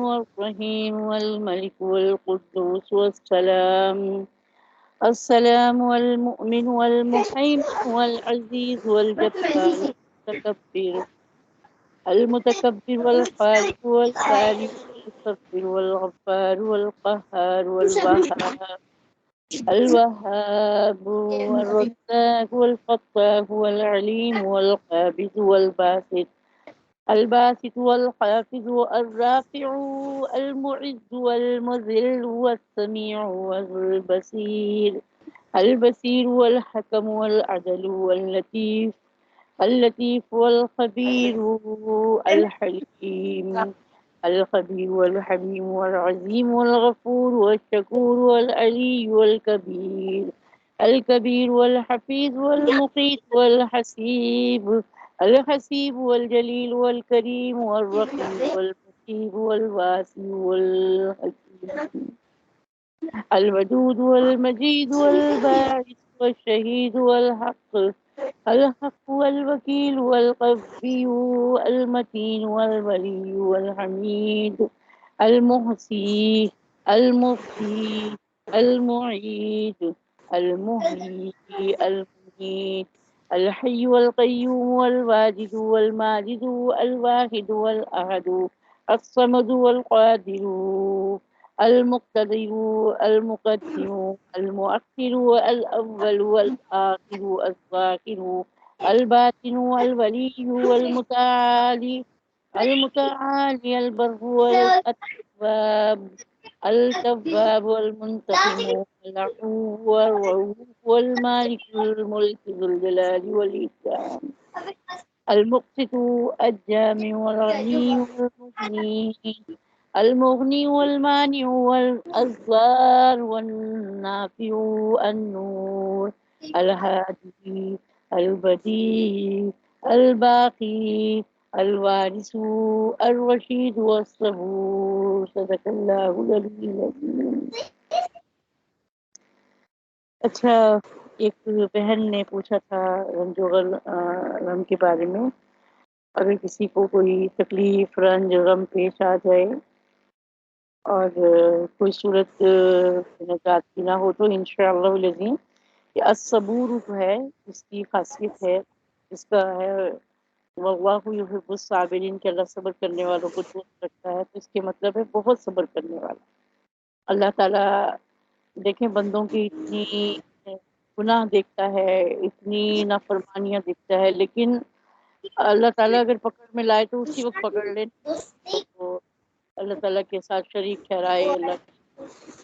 والرحيم والملك والقدوس والسلام السلام والمؤمن والمهيمن والعزيز والجبار المتكبر والخالق والبارئ والمصور والغفار والقهار الوهاب والرزاق والفتاح والعليم والقابض والباسط والحافظ والرافع المعز والمذل والسميع البصير والحكم والعدل اللطيف والخبير الحليم الخبير والحليم والعظيم والغفور والشكور والعلي والكبير الكبير والحفيظ والمقيت الحسيب والجليل والكريم والرقيب والمجيب والواسع والحكيم الودود والمجيد والباعث والشهيد الحق والوكيل والقوي المتين والولي والحميد المحصي المبدي المعيد المحيي المميت الحي والقيوم والواجد والماجد الواحد والأحد الصمد والقادر المقتدر المقدم المؤخر الأول والآخر الظاهر الباطن والولي المتعالي البر التواب والمنتقم العفو والرؤوف والمالك الملك ذو الجلال والإكرام المقسط الجامع والغني المغني والمانع والأزار والنافع النور الهادي البديع الباقي الوارث الرشيد والصبور صدق اللہ العلی العظیم۔ اچھا، ایک بہن نے پوچھا تھا رنج و غم کے بارے میں، اگر کسی کو کوئی تکلیف رنج غم پیش آ جائے اور کوئی صورت نجات کی نہ ہو تو انشاءاللہ العظیم کہ الصبور جو ہے اس کی خاصیت ہے، اس کا ہے واللہ یحب الصابرین کہ اللہ صبر کرنے والوں کو دوست رکھتا ہے، تو اس کے مطلب ہے بہت صبر کرنے والا۔ اللہ تعالیٰ دیکھیں بندوں کی اتنی گناہ دیکھتا ہے، اتنی نافرمانیاں دیکھتا ہے، لیکن اللہ تعالیٰ اگر پکڑ میں لائے تو اسی وقت پکڑ لے، تو اللہ تعالیٰ کے ساتھ شریک ٹھہرائے،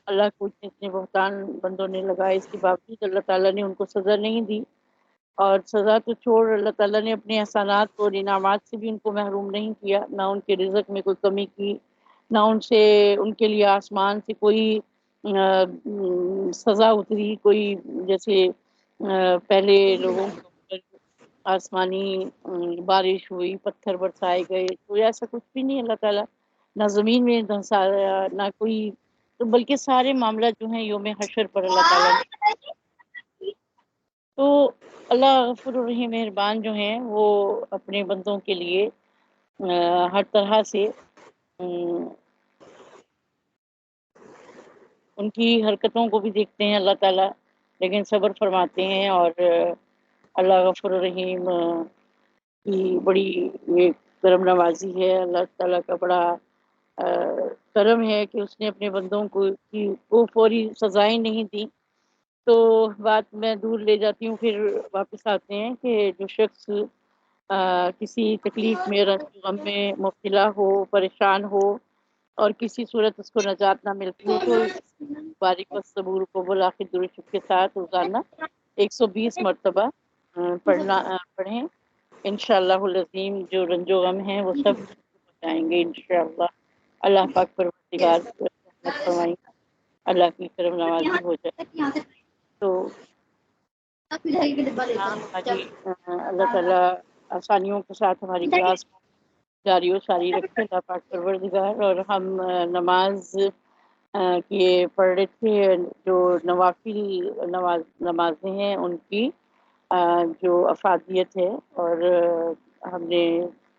اللہ کو اتنے بہتان بندوں نے لگائے، اس کے باوجود اللہ تعالیٰ نے ان کو سزا نہیں دی، اور سزا تو چھوڑ، اللہ تعالیٰ نے اپنے احسانات اور انعامات سے بھی ان کو محروم نہیں کیا، نہ ان کے رزق میں کوئی کمی کی، نہ ان کے لیے آسمان سے کوئی سزا اتری، کوئی جیسے پہلے لوگوں کے اوپر آسمانی بارش ہوئی، پتھر برسائے گئے، تو ایسا کچھ بھی نہیں اللہ تعالیٰ، نہ زمین میں دھنسایا، نہ کوئی، تو بلکہ سارے معاملات جو ہیں یوم حشر پر اللہ تعالیٰ نے، تو اللہ غفور الرحیم مہربان جو ہیں وہ اپنے بندوں کے لیے ہر طرح سے ان کی حرکتوں کو بھی دیکھتے ہیں اللہ تعالیٰ، لیکن صبر فرماتے ہیں، اور اللہ غفور الرحیم کی بڑی یہ کرم نوازی ہے، اللہ تعالیٰ کا بڑا کرم ہے کہ اس نے اپنے بندوں کو فوری سزائیں نہیں دی۔ تو بات میں دور لے جاتی ہوں، پھر واپس آتے ہیں کہ جو شخص کسی تکلیف میں رنج غم میں مبتلا ہو، پریشان ہو، اور کسی صورت اس کو نجات نہ ملتی ہو، تو باریک والصبور کو بلاخر درود کے ساتھ روزانہ 120 مرتبہ پڑھیں، انشاءاللہ العظیم جو رنج و غم ہیں وہ سب جائیں گے انشاءاللہ۔ اللہ پاک پروردگار رحمت فرمائیں، اللہ کی کرم نوازی ہو جائے، تو اللہ تعالیٰ آسانیوں کے ساتھ ہماری کلاس جاری و ساری رکھے، اللہ پاک پروردگار، اور ہم نماز کی پڑھ رہے تھے، جو نوافل نمازیں ہیں ان کی جو افادیت ہے، اور ہم نے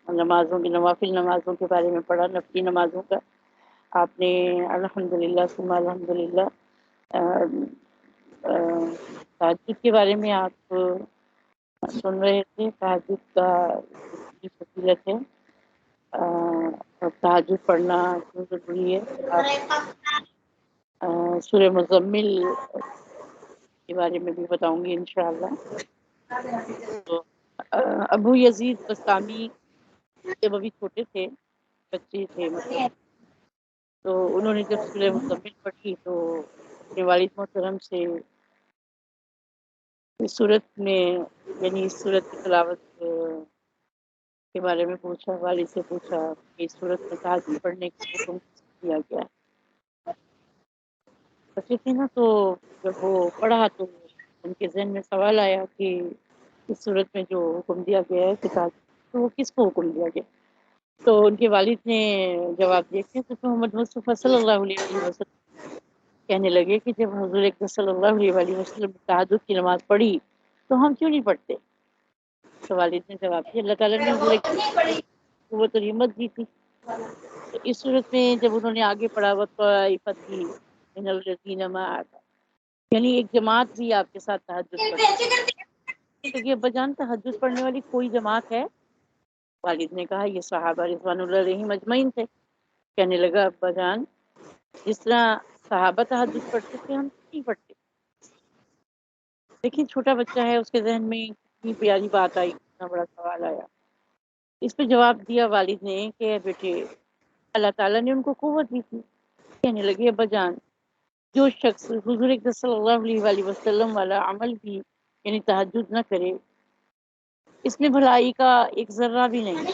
نوافل نمازوں کے بارے میں پڑھا، نفلی نمازوں کا، آپ نے الحمدللہ ثم الحمدللہ تہجد کے بارے میں آپ سن رہے تھے. تہجد کا کتنی فضیلت ہے اور تہجد پڑھنا کیوں ضروری ہے. آپ سورہ مزمل کے بارے میں بھی بتاؤں گی انشاءاللہ. تو ابو یزید بستامی جب ابھی چھوٹے تھے، بچے تھے مطلب، تو انہوں نے جب سورہ مزمل پڑھی تو اپنے والد محترم سے اس صورت میں یعنی اس صورت کی تلاوت کے بارے میں پوچھا. والد سے پوچھا کہ اس صورت میں تہجد پڑھنے کا حکم دیا گیا ہے. بچے تھے نا، تو جب وہ پڑھا تو ان کے ذہن میں سوال آیا کہ اس صورت میں جو حکم دیا گیا ہے کہ تہجد، تو وہ کس کو حکم دیا گیا. تو ان کے والد نے جواب دیا کہ حضرت محمد مصطفیٰ صلی اللہ علیہ وسلم کہنے لگے کہ جب حضور اکرم صلی اللہ علیہ وسلم تہجد کی نماز پڑھی تو ہم کیوں نہیں پڑھتے. تو والد نے جواب دیا اللہ تعالیٰ نے حضور قوت اور ہمت دی تھی. تو اس صورت میں جب انہوں نے آگے پڑھا وطائفتی من الذین معک، یعنی ایک جماعت بھی آپ کے ساتھ تہجد پڑھتی. تو یہ بجان تہجد پڑھنے والی کوئی جماعت ہے؟ والد نے کہا یہ صحابہ رضوان اللہ علیہم اجمعین تھے. کہنے لگا ابا جان، جس طرح صحابہ تہجد پڑھتے تھے ہم نہیں پڑھتے. لیکن چھوٹا بچہ ہے، اس کے ذہن میں اتنی پیاری بات آئی، اتنا بڑا سوال آیا. اس پہ جواب دیا والد نے کہ بیٹے اللہ تعالیٰ نے ان کو قوت دی تھی. کہنے لگے ابا جان، جو شخص حضور اکرم صلی اللہ علیہ وسلم والا عمل بھی یعنی تہجد نہ کرے، اس میں بھلائی کا ایک ذرہ بھی نہیں.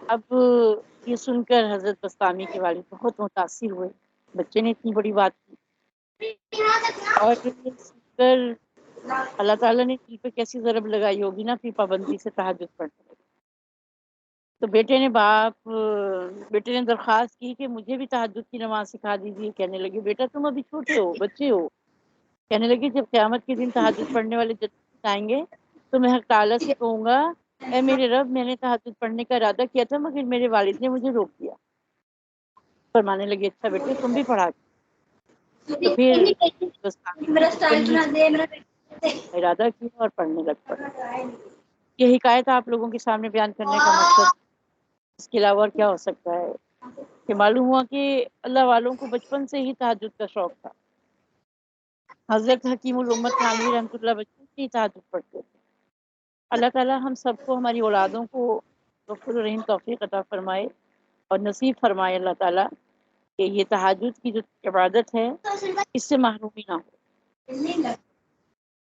اب یہ سن کر حضرت بستامی کے والد بہت متاثر ہوئے. بچے نے اتنی بڑی بات کی، اور یہ سن کر اللہ تعالیٰ نے دل پہ کیسی ضرب لگائی ہوگی نا، پھر پابندی سے تہجد پڑھنے لگے. تو بیٹے نے درخواست کی کہ مجھے بھی تہجد کی نماز سکھا دیجیے. کہنے لگے بیٹا تم ابھی چھوٹے ہو، بچے ہو. کہنے لگے جب قیامت کے دن تہجد پڑھنے والے جنت آئیں گے تو میں حق تعالیٰ سے کہوں گا اے میرے رب، میں نے تہجد پڑھنے کا ارادہ کیا تھا مگر میرے والد نے مجھے روک دیا. فرمانے لگے اچھا بیٹے تم بھی پڑھا. تو پھر ارادہ کیا اور پڑھنے لگ پڑے. یہ حکایت آپ لوگوں کے سامنے بیان کرنے کا مقصد اس کے علاوہ کیا ہو سکتا ہے کہ معلوم ہوا کہ اللہ والوں کو بچپن سے ہی تہجد کا شوق تھا. حضرت حکیم الامت تھانوی رحمۃ اللہ بچپن سے ہی تہجد پڑھتے تھے. اللہ تعالیٰ ہم سب کو، ہماری اولادوں کو غفور الرحیم توفیق عطا فرمائے اور نصیب فرمائے اللہ تعالیٰ کہ یہ تہجد کی جو عبادت ہے اس سے محرومی نہ ہو.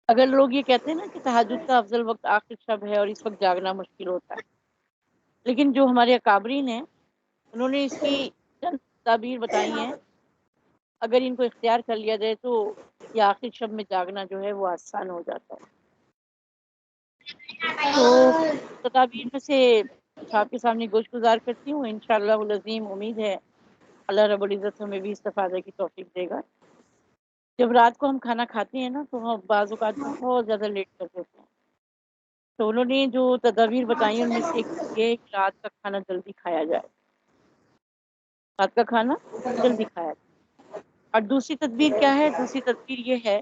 اگر لوگ یہ کہتے ہیں نا کہ تہجد کا افضل وقت آخر شب ہے اور اس وقت جاگنا مشکل ہوتا ہے، لیکن جو ہمارے اکابرین ہیں انہوں نے اس کی چند تعبیر بتائی ہیں. اگر ان کو اختیار کر لیا جائے تو یہ آخر شب میں جاگنا جو ہے وہ آسان ہو جاتا ہے. تو تدابیر میں سے آپ کے سامنے گوش گزار کرتی ہوں. انشاءاللہ العظیم امید ہے اللہ رب العزت ہمیں بھی استفادہ کی توفیق دے گا. جب رات کو ہم کھانا کھاتے ہیں نا تو ہم بعض اوقات بہت زیادہ لیٹ کر دیتے ہیں. تو انہوں نے جو تدابیر بتائی ان میں سے ایک یہ ہے کہ رات کا کھانا جلدی کھایا جائے. رات کا کھانا جلدی کھایا جائے. اور دوسری تدبیر کیا ہے؟ دوسری تدبیر یہ ہے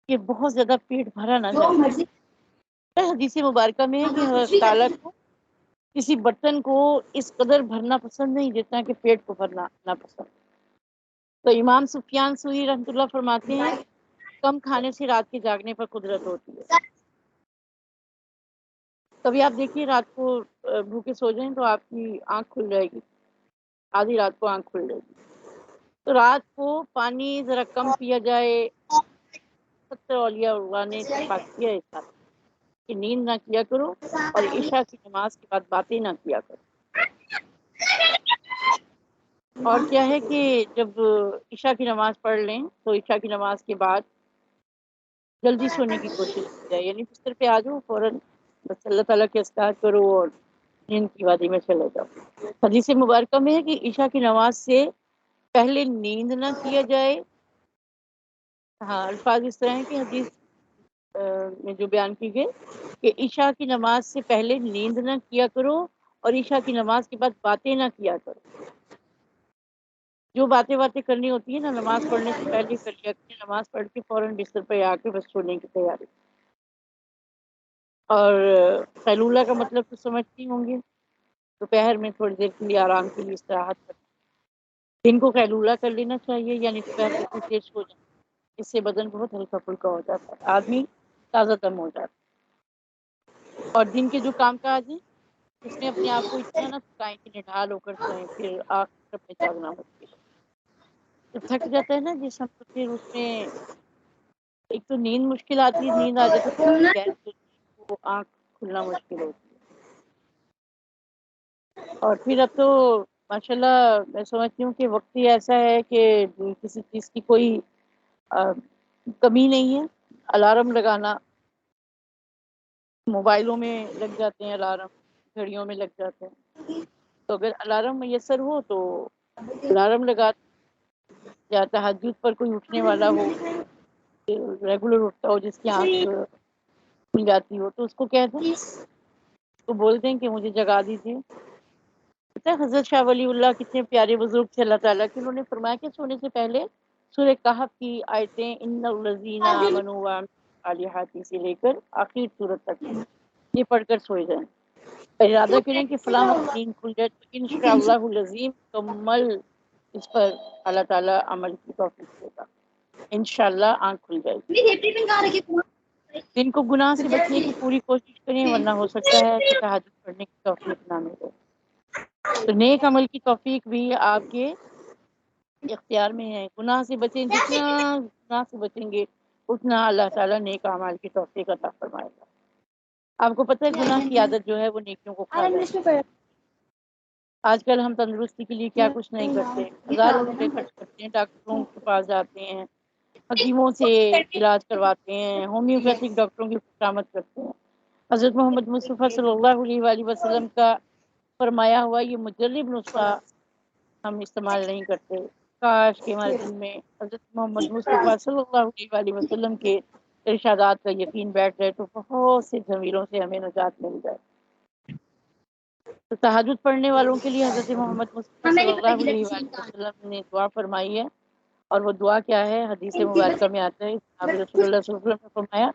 کہ بہت زیادہ پیٹ بھرا نہ جائے. حدیث مبارکہ میں ہے کہ حضرت تعالیٰ کو کسی برتن کو اس قدر بھرنا پسند نہیں جتنا کہ پیٹ کو بھرنا نہ پسند. تو امام سفیان ثوری رحمۃ اللہ فرماتے ہیں کم کھانے سے رات کے جاگنے پر قدرت ہوتی ہے. کبھی آپ دیکھیے رات کو بھوکے سو جائیں تو آپ کی آنکھ کھل جائے گی، آدھی رات کو آنکھ کھل جائے گی. تو رات کو پانی ذرا کم پیا جائے. 70 اولیاء اللہ نے اتفاق کیا ہے ساتھ کہ نیند نہ کیا کرو اور عشاء کی نماز کے بعد باتیں نہ کیا کرو. اور کیا ہے کہ جب عشاء کی نماز پڑھ لیں تو عشاء کی نماز کے بعد جلدی سونے کی کوشش کی جائے. یعنی بستر پہ آ جاؤ فوراً، بس اللہ تعالیٰ کے اذکار کرو اور نیند کی وادی میں چلے جاؤ. حدیث مبارکہ میں ہے کہ عشاء کی نماز سے پہلے نیند نہ کیا جائے. ہاں الفاظ اس طرح ہیں کہ حدیث میں جو بیان کی گئی کہ عشاء کی نماز سے پہلے نیند نہ کیا کرو اور عشاء کی نماز کے بعد باتیں نہ کیا کرو. جو باتیں کرنی ہوتی ہے نا نماز پڑھنے سے پہلے کر لیا کریں. نماز پڑھ کے فوراً بستر پہ آ کے بس سونے کی تیاری. اور قیلولہ کا مطلب تو سمجھتی ہوں گے، دوپہر میں تھوڑی دیر کے لیے آرام کے لیے استراحت کرنا. دن کو قیلولہ کر لینا چاہیے، یعنی دوپہر کو کچھ دیر سو جائیں. اس سے بدن بہت ہلکا پھلکا ہو جاتا ہے، آدمی تازہ دم ہو جاتا ہے. اور دن کے جو کام کاج ہیں اس میں اپنے آپ کو اتنا نہ تھکائیں کہ نڈھال ہو کر سوئیں، پھر آخر میں جاگنا ہوتی ہے. تو تھک جاتا ہے نا جسم، تو پھر اس میں ایک تو نیند مشکل آتی ہے، نیند آ جاتی ہے گیس وہ آنکھ کھلنا مشکل ہوتی ہے. اور پھر اب تو ماشاءاللہ میں سمجھتی ہوں کہ وقت ہی ایسا ہے کہ کسی چیز کی کوئی کمی نہیں ہے. الارم لگانا، موبائلوں میں لگ جاتے ہیں الارم، گھڑیوں میں لگ جاتے ہیں. تو اگر الارم میسر ہو تو الارم لگا، یا تہجد پر کوئی اٹھنے والا ہو ریگولر اٹھتا ہو جس کی آنکھ کھل جاتی ہو تو اس کو کہہ دیں، اس کو بول دیں کہ مجھے جگا دیجیے. پتہ ہے حضرت شاہ ولی اللہ کتنے پیارے بزرگ تھے اللہ تعالیٰ کے. انہوں نے فرمایا کہ سونے سے پہلے سورہ کہف کی آیتیں ان الذین آمنوا وعملوا الصالحات سے لے کر آخر سورت تک یہ پڑھ کر سوئے جائیں. ارادہ کریں کہ فلاں وقت نیند کھل جائے تو انشاءاللہ العظیم مکمل اس پر اللہ تعالیٰ عمل کی توفیق دے گا. انشاءاللہ آنکھ کھل جائے گی. دن کو گناہ سے بچنے کی پوری کوشش کریں، ورنہ ہو سکتا ہے کہ تہجد پڑھنے کی توفیق نہ ملے. تو نیک عمل کی توفیق بھی آپ کے اختیار میں ہے. گناہ سے بچیں، جتنا گناہ سے بچیں گے اتنا اللہ تعالیٰ نیک اعمال کی توفیق عطا فرمائے گا. آپ کو پتہ ہے گناہ کی عادت جو ہے وہ نیکیوں کو کھا جاتی ہے. آج کل ہم تندرستی کے لیے کیا کچھ نہیں کرتے، ہزاروں روپے خرچ کرتے ہیں، ڈاکٹروں کے پاس جاتے ہیں، حکیموں سے علاج کرواتے ہیں، ہومیوپیتھک ڈاکٹروں کی خدمت کرتے ہیں. حضرت محمد مصطفیٰ صلی اللہ علیہ وآلہ وسلم کا فرمایا ہوا یہ مجرب نسخہ ہم استعمال نہیں کرتے. کاش کہ ہمارے دل میں حضرت محمد مصطفیٰ صلی اللہ علیہ وآلہ وسلم کے ارشادات کا یقین بیٹھ جائے تو بہت سے ضمیروں سے ہمیں نجات مل جائے. تو تہجد پڑھنے والوں کے لیے حضرت محمد مصطفیٰ صلی اللہ علیہ وآلہ وسلم نے دعا فرمائی ہے. اور وہ دعا کیا ہے؟ حدیث مبارکہ میں آتا ہے، صحابہ رسول اللہ صلی اللہ علیہ وسلم نے فرمایا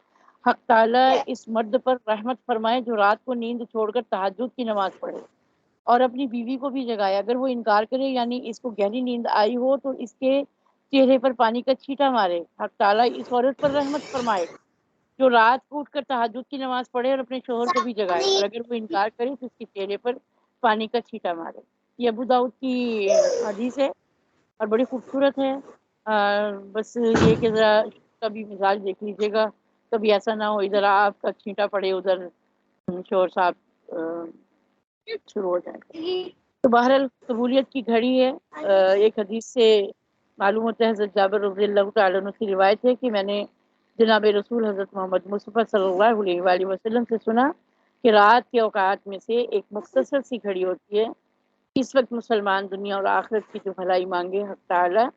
حق تعالیٰ اس مرد پر رحمت فرمائے جو رات کو نیند چھوڑ کر تہجد کی نماز پڑھے اور اپنی بیوی کو بھی جگائے. اگر وہ انکار کرے یعنی اس کو گہری نیند آئی ہو تو اس کے چہرے پر پانی کا چھینٹا مارے. حق تعالیٰ اس عورت پر رحمت فرمائے جو رات کو اٹھ کر تہجد کی نماز پڑھے اور اپنے شوہر کو بھی جگائے، اور اگر وہ انکار کرے تو اس کے چہرے پر پانی کا چھینٹا مارے. یہ ابو داؤد کی حدیث ہے اور بڑی خوبصورت ہے. بس یہ کہ ذرا کبھی مزاج دیکھ لیجیے گا، کبھی ایسا نہ ہو ادھر آپ کا چھینٹا پڑے ادھر شوہر صاحب شروع ہو جائے. تو بہرحال قبولیت کی گھڑی ہے. ایک حدیث سے معلوم ہوتا ہے، حضرت جابر رضی اللہ تعالیٰ عنہ کی روایت ہے کہ میں نے جناب رسول حضرت محمد مصطفیٰ صلی اللہ علیہ وآلہ وسلم سے سنا کہ رات کے اوقات میں سے ایک مختصر سی گھڑی ہوتی ہے، اس وقت مسلمان دنیا اور آخرت کی جو بھلائی مانگے حق تعالیٰ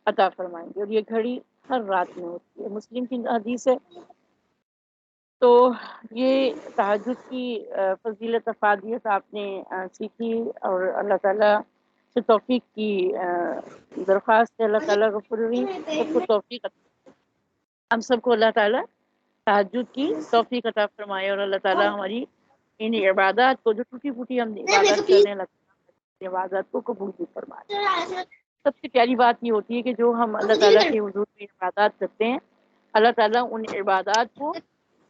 عطا فرمائیں گے، اور یہ گھڑی ہر رات میں ہوتی ہے. مسلم کی حدیث ہے. تو یہ تہجد کی فضیلت افادیت آپ نے سیکھی، اور اللہ تعالیٰ سے توفیق کی درخواست ہے. اللہ تعالیٰ غفور رحیم سب کو توفیق ہم سب کو اللہ تعالیٰ تہجد کی توفیق عطا فرمائے، اور اللہ تعالیٰ ہماری ان عبادات کو جو ٹوٹی پھوٹی ہم عبادات کرنے لگتے ہیں عبادات کو قبول بھی فرمائے. سب سے پیاری بات یہ ہوتی ہے کہ جو ہم اللہ تعالیٰ کے حضور میں عبادات کرتے ہیں اللہ تعالیٰ ان عبادات کو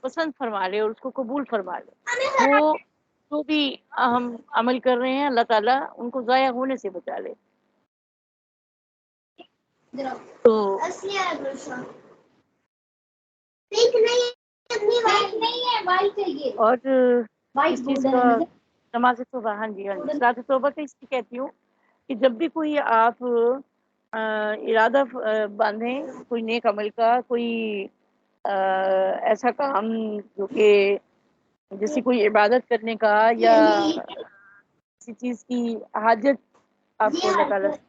پسند فرما لے اور اس کو قبول فرما لے. وہ جو بھی ہم عمل کر رہے ہیں اللہ تعالیٰ ان کو ضائع ہونے سے بچا لے. تو اور اس چیز کا نماز توبہ، ہاں جی صلاۃ توبہ کا اس لیے کہتی ہوں کہ جب بھی کوئی آپ ارادہ باندھیں کوئی نیک عمل کا، کوئی ایسا کام جو کہ جیسے کوئی عبادت کرنے کا یا کسی چیز کی حاجت آپ کو اللہ تعالیٰ سے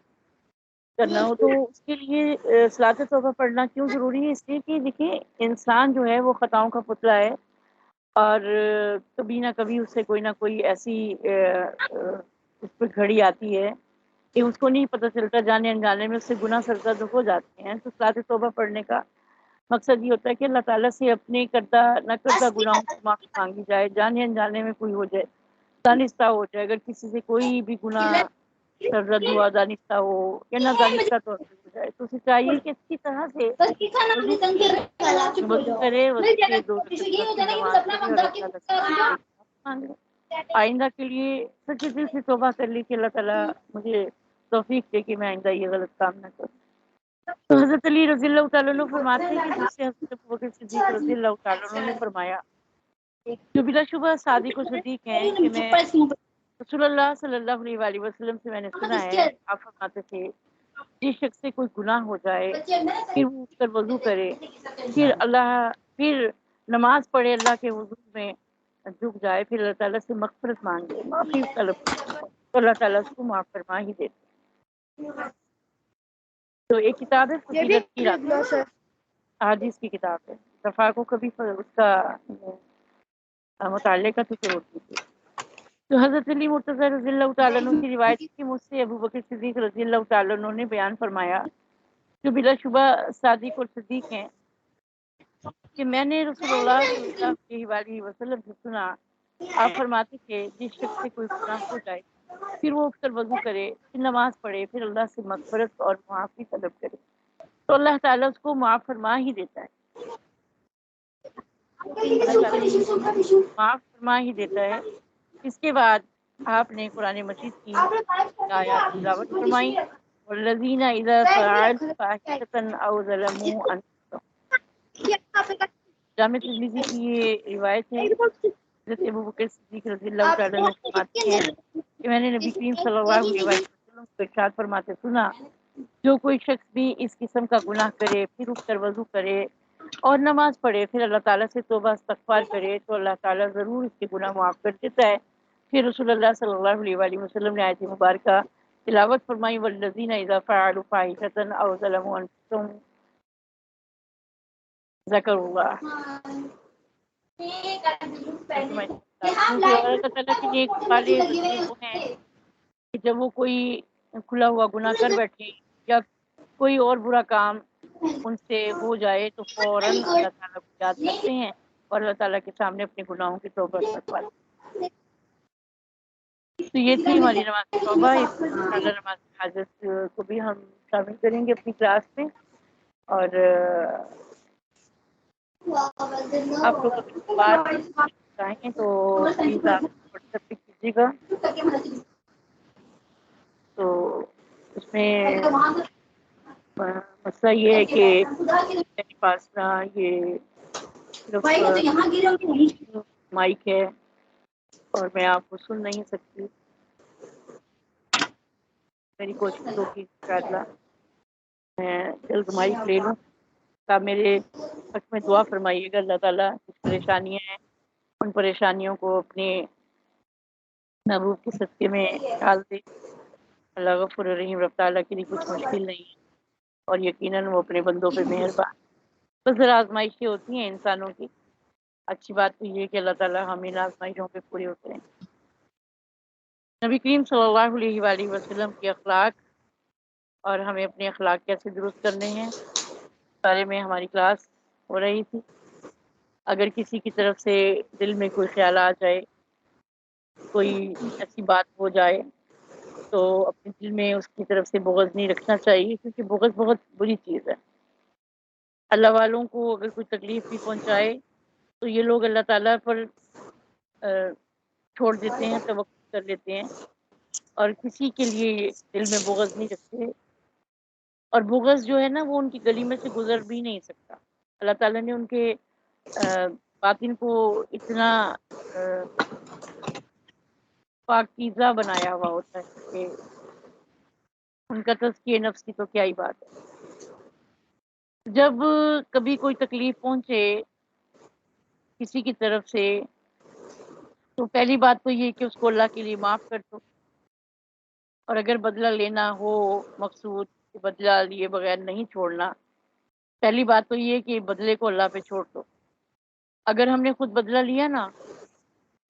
کرنا ہو، تو اس کے لیے صلاۃ توبہ پڑھنا کیوں ضروری ہے؟ اس لیے کہ دیکھیں انسان جو ہے وہ خطاؤں کا پتلا ہے اور کبھی نہ کبھی اس سے کوئی نہ کوئی ایسی اس پہ گھڑی آتی ہے کہ اس کو نہیں پتہ چلتا، جانے انجانے میں اس سے گناہ سرزد ہو جاتے ہیں. تو صلاۃ توبہ پڑھنے کا مقصد یہ ہوتا ہے کہ اللہ تعالیٰ سے اپنے کردہ نہ کردہ گناہوں کی معافی مانگی جائے، جانے انجانے میں کوئی ہو جائے، دانستہ ہو جائے. اگر کسی سے کوئی بھی گناہ سرزد ہوا، دانستہ ہو یا نہ دانستہ طور پہ ہو جائے، تو اسے چاہیے کہ اچھی طرح سے وضو کرے، وضو کے 2 رکعت نفل نماز پڑھے اور اللہ تعالیٰ سے مانگے. آئندہ کے لیے سچے دل سے توبہ کر لی کہ اللہ تعالیٰ مجھے توفیق دے کہ میں آئندہ یہ غلط کام نہ کروں. تو حضرت علی رضی اللہ تعالیٰ عنہ فرماتے ہیں کہ مجھ سے حضرت ابوبکر صدیق رضی اللہ تعالیٰ عنہ نے فرمایا، جو بلا شبہ صادق و صدیق ہیں، کہ میں رسول اللہ صلی اللہ علیہ وآلہ وسلم سے میں نے سنا ہے، آپ فرماتے تھے جس شخص سے کوئی گناہ ہو جائے پھر وہ اٹھ کر وضو کرے، پھر نماز پڑھے، اللہ کے حضور میں جھک جائے، پھر اللہ تعالیٰ سے مغفرت مانگے، معافی طلب کرے، تو اللہ تعالیٰ اس کو معاف فرما ہی دیتے. تو ایک کتاب ہے فضیلت کی راتیں، احادیث کی کتاب ہے. صفحہ کو کبھی اس کا مطالعے کا فکر ہوتی تھی. تو حضرت علی مرتضیٰ رضی اللہ تعالیٰ عنہ کی روایت کی مجھ سے ابوبکر صدیق رضی اللہ تعالیٰ عنہ نے بیان فرمایا، جو بلا شبہ صادق اور صدیق ہیں، کہ میں نے رسول اللہ صلی اللہ علیہ وآلہ وسلم سے سنا، آپ فرماتے تھے جس شخص سے کوئی گناہ ہو جائے پھر وہ اٹھ کر وضو کرے، پھر نماز پڑھے، پھر اللہ سے مغفرت اور معافی طلب کرے، تو اللہ تعالیٰ اس کو معاف فرما ہی دیتا ہے. معاف فرما ہی دیتا ہے. اس کے بعد آپ نے قرآن مجید کی آیات تلاوت فرمائی، والذین اذا فعلوا فاحشۃ او ظلموا انفسهم. جامع ترمذی کی یہ روایت ہے. حضرت ابوبکر صدیق رضی اللہ تعالیٰ عنہ فرماتے ہیں کہ میں نے نبی کریم صلی اللہ علیہ وسلم کو ارشاد فرماتے سنا، جو کوئی شخص بھی اس قسم کا گناہ کرے پھر اٹھ کر وضو کرے اور نماز پڑھے، پھر اللہ تعالیٰ سے توبہ استغفار کرے، تو اللہ تعالیٰ ضرور اس کے گناہ معاف کر دیتا ہے. پھر رسول اللہ صلی اللہ علیہ وآلہ وسلم نے آیت مبارکہ تلاوت فرمائی، والذین اذا فعلوا فاحشۃ او ظلموا انفسهم ذکروا اللہ. اللہ تعالیٰ کے نیک والے بندے وہ ہیں کہ جب وہ کوئی کھلا ہوا گناہ کر بیٹھے یا کوئی اور برا کام ان سے ہو جائے تو فوراً اللہ تعالیٰ کو یاد کرتے ہیں اور اللہ تعالیٰ کے سامنے اپنے گناہوں کی توبہ کرواتے ہیں. تو یہ تھی ہماری نماز توبہ. انشاءاللہ نماز حاجت کو بھی ہم شامل کریں گے اپنی کلاس میں. اور آپ لوگ اگر بات چاہیں تو پلیز آپ واٹس ایپ پہ کیجیے گا. تو اس میں مسئلہ یہ ہے کہ میرے پاس نا یہ صرف مائک ہے اور میں آپ کو سن نہیں سکتی. میری کوشش ہوگی انشاءاللہ میں جلد مائک لے لوں. آپ میرے حق میں دعا فرمائیے گا، اللہ تعالیٰ کچھ پریشانیاں ہیں ان پریشانیوں کو اپنے محبوب کے صدقے میں ڈال دے. اللہ غفور رحیم، رب تعالیٰ کے لیے کچھ مشکل نہیں ہے اور یقیناً وہ اپنے بندوں پہ مہربان. بس ذرا آزمائشیں ہوتی ہیں انسانوں کی. اچھی بات تو یہ ہے کہ اللہ تعالیٰ ہمیں ان آزمائشوں پہ پورے ہوتے ہیں. نبی کریم صلی اللہ علیہ وآلہ وسلم کے اخلاق اور ہمیں اپنے اخلاق کیسے درست کرنے ہیں بارے میں ہماری کلاس ہو رہی تھی. اگر کسی کی طرف سے دل میں کوئی خیال آ جائے، کوئی ایسی بات ہو جائے، تو اپنے دل میں اس کی طرف سے بغض نہیں رکھنا چاہیے، کیونکہ بغض بہت بری چیز ہے. اللہ والوں کو اگر کوئی تکلیف بھی پہنچائے تو یہ لوگ اللہ تعالیٰ پر چھوڑ دیتے ہیں، توقع کر لیتے ہیں اور کسی کے لیے دل میں بغض نہیں رکھتے. اور بغض جو ہے نا وہ ان کی گلی میں سے گزر بھی نہیں سکتا. اللہ تعالیٰ نے ان کے باطن کو اتنا پاکیزہ بنایا ہوا ہوتا ہے کہ ان کا تزکیہ نفس کی تو کیا ہی بات ہے. جب کبھی کوئی تکلیف پہنچے کسی کی طرف سے تو پہلی بات تو یہ کہ اس کو اللہ کے لیے معاف کر دو. اور اگر بدلہ لینا ہو مقصود، بدلہ لیے بغیر نہیں چھوڑنا، پہلی بات تو یہ کہ بدلے کو اللہ پہ چھوڑ دو. اگر ہم نے خود بدلہ لیا نا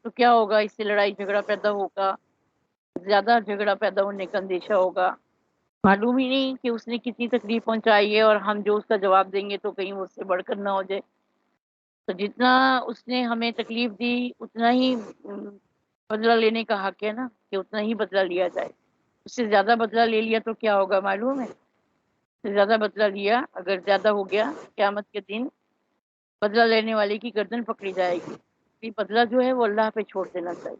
تو کیا ہوگا، اس سے لڑائی جھگڑا پیدا ہوگا، زیادہ جھگڑا پیدا ہونے کا اندیشہ ہوگا. معلوم ہی نہیں کہ اس نے کتنی تکلیف پہنچائی ہے، اور ہم جو اس کا جواب دیں گے تو کہیں وہ اس سے بڑھ کر نہ ہو جائے. تو جتنا اس نے ہمیں تکلیف دی اتنا ہی بدلہ لینے کا حق ہے نا، کہ اتنا ہی بدلہ لیا جائے. اس سے زیادہ بدلہ لے لیا تو کیا ہوگا معلوم ہے؟ اس سے زیادہ بدلہ لیا اگر زیادہ ہو گیا، قیامت کے دن بدلہ لینے والے کی گردن پکڑی جائے گی. یہ بدلہ جو ہے وہ اللہ پہ چھوڑ دینا چاہیے.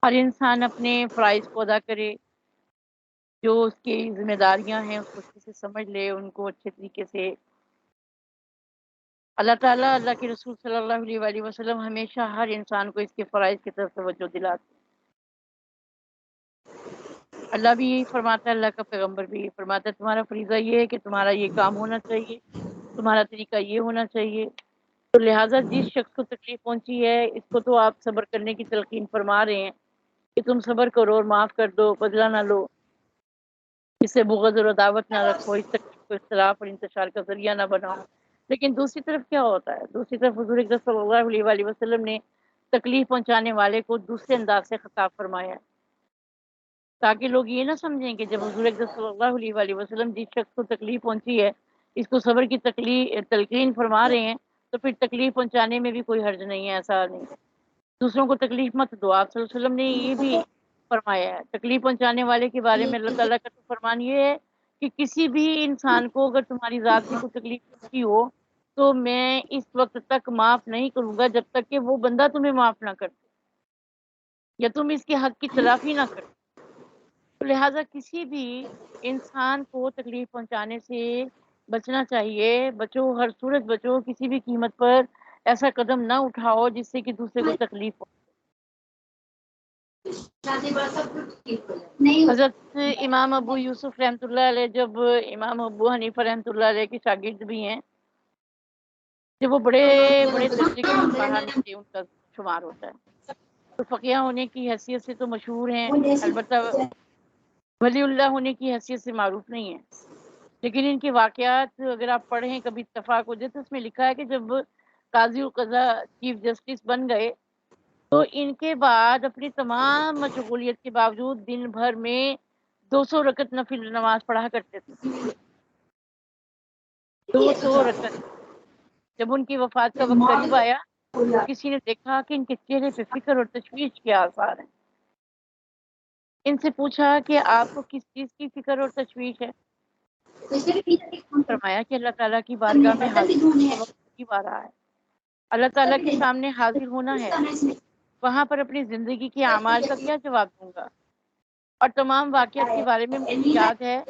ہر انسان اپنے فرائض کو ادا کرے، جو اس کی ذمہ داریاں ہیں اس کو اچھے سے سمجھ لے، ان کو اچھے طریقے سے. اللہ تعالیٰ، اللہ کے رسول صلی اللہ علیہ وآلہ وسلم ہمیشہ ہر انسان کو اس کے فرائض کی طرف توجہ دلاتے. اللہ بھی یہی فرماتا ہے، اللہ کا پیغمبر بھی یہی فرماتا ہے، تمہارا فریضہ یہ ہے کہ تمہارا یہ کام ہونا چاہیے، تمہارا طریقہ یہ ہونا چاہیے. تو لہٰذا جس شخص کو تکلیف پہنچی ہے اس کو تو آپ صبر کرنے کی تلقین فرما رہے ہیں کہ تم صبر کرو اور معاف کر دو، بدلہ نہ لو، اس سے بغض اور عداوت نہ رکھو، اس تکلیف کو اختلاف اور انتشار کا ذریعہ نہ بناؤ. لیکن دوسری طرف کیا ہوتا ہے؟ دوسری طرف حضور اقدس صلی اللہ علیہ وآلہ وسلم نے تکلیف پہنچانے والے کو دوسرے انداز سے خطاب فرمایا ہے، تاکہ لوگ یہ نہ سمجھیں کہ جب حضور اقدس صلی اللہ علیہ وآلہ وسلم جس شخص کو تکلیف پہنچی ہے اس کو صبر کی تلقین فرما رہے ہیں تو پھر تکلیف پہنچانے میں بھی کوئی حرج نہیں ہے. ایسا نہیں، دوسروں کو تکلیف مت دو. آپ صلی اللہ علیہ وسلم نے یہ بھی فرمایا ہے. تکلیف پہنچانے والے کے بارے میں اللہ تعالیٰ کا تو فرمان یہ ہے کہ کسی بھی انسان کو اگر تمہاری ذات سے کوئی تکلیف پہنچی ہو تو میں اس وقت تک معاف نہیں کروں گا جب تک کہ وہ بندہ تمہیں معاف نہ کرتے یا تم اس کے حق کی تلافی نہ کرتے. لہٰذا کسی بھی انسان کو تکلیف پہنچانے سے بچنا چاہیے. بچو، ہر صورت بچو، کسی بھی قیمت پر ایسا قدم نہ اٹھاؤ جس سے کہ دوسرے کو تکلیف ہو. حضرت امام ابو یوسف رحمۃ اللہ علیہ، جب امام ابو حنیفہ رحمۃ اللہ علیہ کے شاگرد بھی ہیں، جب وہ بڑے بڑے درجے کے فقہا میں سے ان کا شمار ہوتا ہے، تو فقیہ ہونے کی حیثیت سے تو مشہور ہیں، البتہ ولی اللہ ہونے کی حیثیت سے معروف نہیں ہے. لیکن ان کے واقعات اگر آپ پڑھیں کبھی اتفاق ہو جائے تو اس میں لکھا ہے کہ جب قاضی القضاء چیف جسٹس بن گئے تو ان کے بعد اپنی تمام مشغولیت کے باوجود دن بھر میں 200 رکعت نفل نماز پڑھا کرتے تھے. 200 رکعت. جب ان کی وفات کا وقت قریب آیا تو کسی نے دیکھا کہ ان کے چہرے پہ فکر اور تشویش کے آثار ہیں. ان سے پوچھا کہ آپ کو کس چیز کی فکر اور تشویش ہے؟ فرمایا کہ اللہ تعالیٰ کی بارگاہ میں حاضر ہونے کا وقت قریب آ رہا ہے، اللہ تعالیٰ کے سامنے حاضر ہونا ہے، وہاں پر اپنی زندگی کے اعمال کا کیا جواب دوں گا؟ اور تمام واقعات کے بارے میں مجھے یاد ہے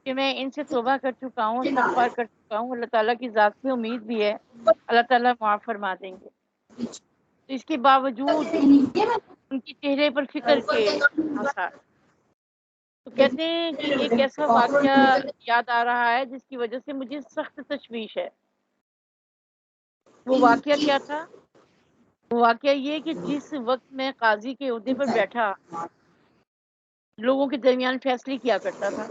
کہ میں ان سے توبہ کر چکا ہوں، استغفار کر چکا ہوں، اللہ تعالیٰ کی ذات سے امید بھی ہے اللہ تعالیٰ معاف فرما دیں گے. تو اس کے باوجود ان کے چہرے پر فکر کے آثار. تو کہتے ہیں کہ ایک ایسا واقعہ یاد آ رہا ہے جس کی وجہ سے مجھے سخت تشویش ہے. وہ واقعہ کیا تھا؟ وہ واقعہ یہ کہ جس وقت میں قاضی کے عہدے پر بیٹھا لوگوں کے درمیان فیصلے کیا کرتا تھا،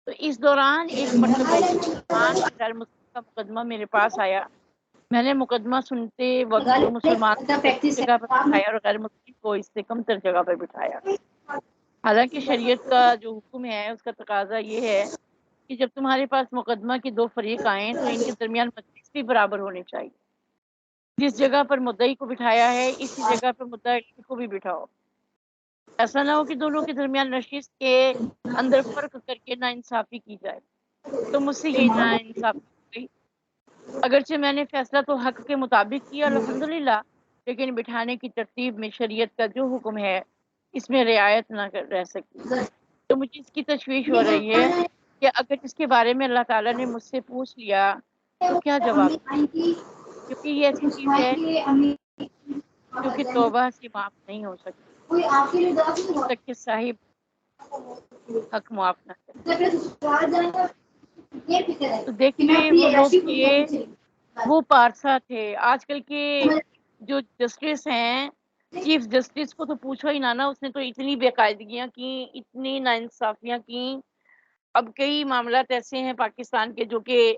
تو اس دوران ایک مرتبہ ایک مسلمان اور غیر مسلم کا مقدمہ میرے پاس آیا. میں نے مقدمہ سنتے وقت مسلمان کو اونچی جگہ پر بٹھایا اور غیر مسلم کو اس سے کم تر جگہ پر بٹھایا. حالانکہ شریعت کا جو حکم ہے اس کا تقاضا یہ ہے کہ جب تمہارے پاس مقدمہ کے 2 فریق آئیں تو ان کے درمیان مجلس بھی برابر ہونی چاہیے. جس جگہ پر مدعی کو بٹھایا ہے اسی جگہ پر مدعی کو بھی بٹھاؤ. ایسا نہ ہو کہ دونوں کے درمیان نشست کے اندر فرق کر کے ناانصافی کی جائے. تو مجھ سے یہ ناانصافی ہو گئی. اگرچہ میں نے فیصلہ تو حق کے مطابق کیا الحمدللہ، لیکن بٹھانے کی ترتیب میں شریعت کا جو حکم ہے اس میں رعایت نہ رہ سکی. تو مجھے اس کی تشویش ہو رہی ہے کہ اگر اس کے بارے میں اللہ تعالیٰ نے مجھ سے پوچھ لیا تو کیا جواب دوں؟ کیونکہ یہ ایسی چیز ہے جو کہ توبہ سے معاف نہیں ہو سکتی جب تک کہ صاحب حق معاف نہ کرے. تو دیکھیے وہ لوگ وہ پارسا تھے. آج کل کے جو جسٹس ہیں، چیف جسٹس کو تو پوچھو ہی نہ، اس نے تو اتنی بے قاعدگیاں کی، اتنی ناانصافیاں کی. اب کئی معاملات ایسے ہیں پاکستان کے جو کہ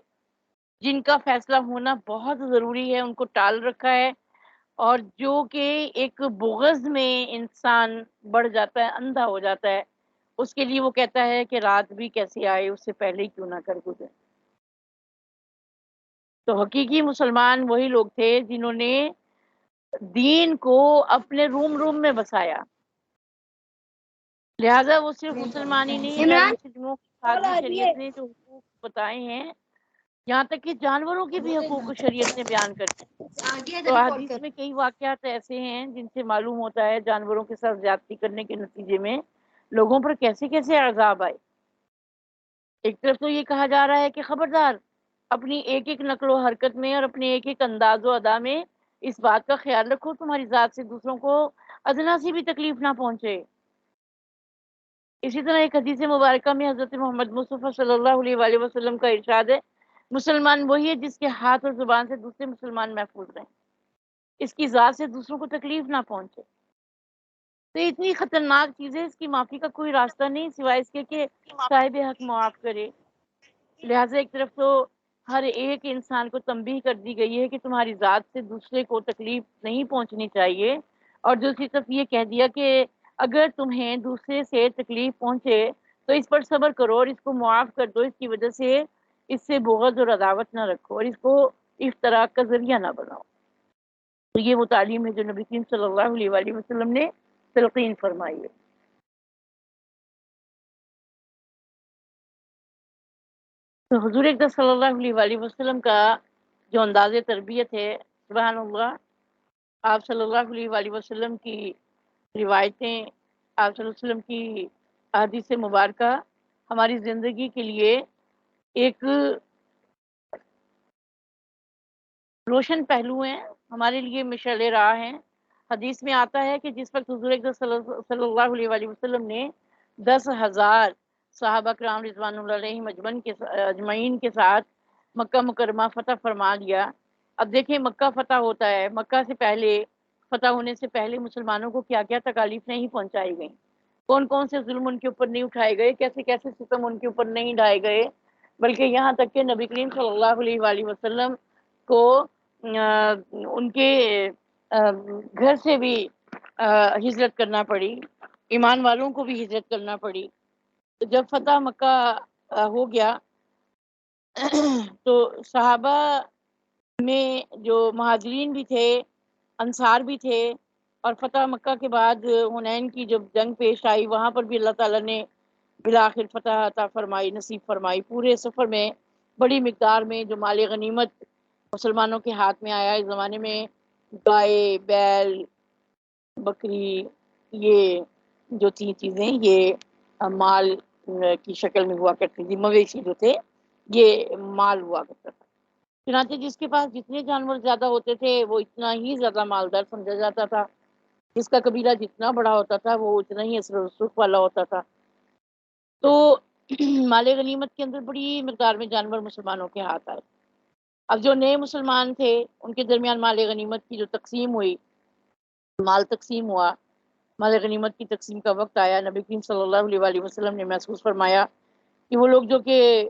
جن کا فیصلہ ہونا بہت ضروری ہے ان کو ٹال رکھا ہے، اور جو کہ ایک بغض میں انسان بڑھ جاتا ہے، اندھا ہو جاتا ہے، اس کے لیے وہ کہتا ہے کہ رات بھی کیسے آئے، اس سے پہلے ہی کیوں نہ کر گزرے۔ تو حقیقی مسلمان وہی لوگ تھے جنہوں نے دین کو اپنے روم روم میں بسایا، لہذا وہ صرف مسلمان ہی نہیں، غیر مسلموں کے ساتھ بھی شریعت نے جو حقوق بتائے ہیں، یہاں تک کہ جانوروں کے بھی حقوق کو شریعت نے بیان کر دیا۔ تو حدیث میں کئی واقعات ایسے ہیں جن سے معلوم ہوتا ہے جانوروں کے ساتھ زیادتی کرنے کے نتیجے میں لوگوں پر کیسے کیسے عذاب آئے۔ ایک طرف تو یہ کہا جا رہا ہے کہ خبردار، اپنی ایک ایک نقل و حرکت میں اور اپنے ایک ایک انداز و ادا میں اس بات کا خیال رکھو تمہاری ذات سے دوسروں کو ادنا سی بھی تکلیف نہ پہنچے۔ اسی طرح ایک حدیث مبارکہ میں حضرت محمد مصطفیٰ صلی اللہ علیہ وآلہ وسلم کا ارشاد ہے، مسلمان وہی ہے جس کے ہاتھ اور زبان سے دوسرے مسلمان محفوظ رہیں، اس کی ذات سے دوسروں کو تکلیف نہ پہنچے۔ تو یہ اتنی خطرناک چیز ہے، اس کی معافی کا کوئی راستہ نہیں سوائے اس کے کہ صاحب حق معاف کرے۔ لہٰذا ایک طرف تو ہر ایک انسان کو تنبیہ کر دی گئی ہے کہ تمہاری ذات سے دوسرے کو تکلیف نہیں پہنچنی چاہیے، اور دوسری طرف یہ کہہ دیا کہ اگر تمہیں دوسرے سے تکلیف پہنچے تو اس پر صبر کرو اور اس کو معاف کر دو، اس کی وجہ سے اس سے بغض اور عداوت نہ رکھو اور اس کو افتراق کا ذریعہ نہ بناؤ۔ تو یہ وہ تعلیم ہے جو نبی کریم صلی اللہ علیہ وآلہ وسلم نے تلقین فرمائی ہے۔ تو حضور اقدس صلی اللہ علیہ وآلہ وسلم کا جو انداز تربیت ہے، سبحان اللہ، آپ صلی اللہ علیہ وآلہ وسلم کی روایتیں، آپ صلی اللہ علیہ وسلم کی احادیث مبارکہ ہماری زندگی کے لیے ایک روشن پہلو ہیں، ہمارے لیے مشعل راہ ہیں۔ حدیث میں آتا ہے کہ جس وقت حضور اقدس صلی اللہ علیہ وآلہ وسلم نے 10,000 صحابہ کرام رضوان اللہ علیہم اجمعین کے ساتھ مکہ مکرمہ فتح فرما لیا۔ اب دیکھیں مکہ فتح ہوتا ہے، مکہ سے پہلے، فتح ہونے سے پہلے مسلمانوں کو کیا کیا تکالیف نہیں پہنچائی گئیں، کون کون سے ظلم ان کے اوپر نہیں اٹھائے گئے، کیسے کیسے ستم ان کے اوپر نہیں ڈھائے گئے، بلکہ یہاں تک کہ نبی کریم صلی اللہ علیہ وآلہ وسلم کو ان کے گھر سے بھی ہجرت کرنا پڑی، ایمان والوں کو بھی ہجرت کرنا پڑی۔ جب فتح مکہ ہو گیا تو صحابہ میں جو مہاجرین بھی تھے، انصار بھی تھے، اور فتح مکہ کے بعد حنین کی جب جنگ پیش آئی وہاں پر بھی اللہ تعالیٰ نے بالآخر فتح عطا فرمائی، نصیب فرمائی۔ پورے سفر میں بڑی مقدار میں جو مال غنیمت مسلمانوں کے ہاتھ میں آیا، اس زمانے میں گائے، بیل، بکری، یہ جو تھی چیزیں یہ مال کی شکل میں ہوا کرتی تھی، مویشی جو تھے یہ مال ہوا کرتا تھا۔ چنانچہ جس کے پاس جتنے جانور زیادہ ہوتے تھے وہ اتنا ہی زیادہ مالدار سمجھا جاتا تھا، جس کا قبیلہ جتنا بڑا ہوتا تھا وہ اتنا ہی اثر و رسوخ والا ہوتا تھا۔ تو مال غنیمت کے اندر بڑی مقدار میں جانور مسلمانوں کے ہاتھ آئے۔ اب جو نئے مسلمان تھے ان کے درمیان مال غنیمت کی جو تقسیم ہوئی، مال تقسیم ہوا، مال غنیمت کی تقسیم کا وقت آیا، نبی کریم صلی اللہ علیہ وآلہ وسلم نے محسوس فرمایا کہ وہ لوگ جو کہ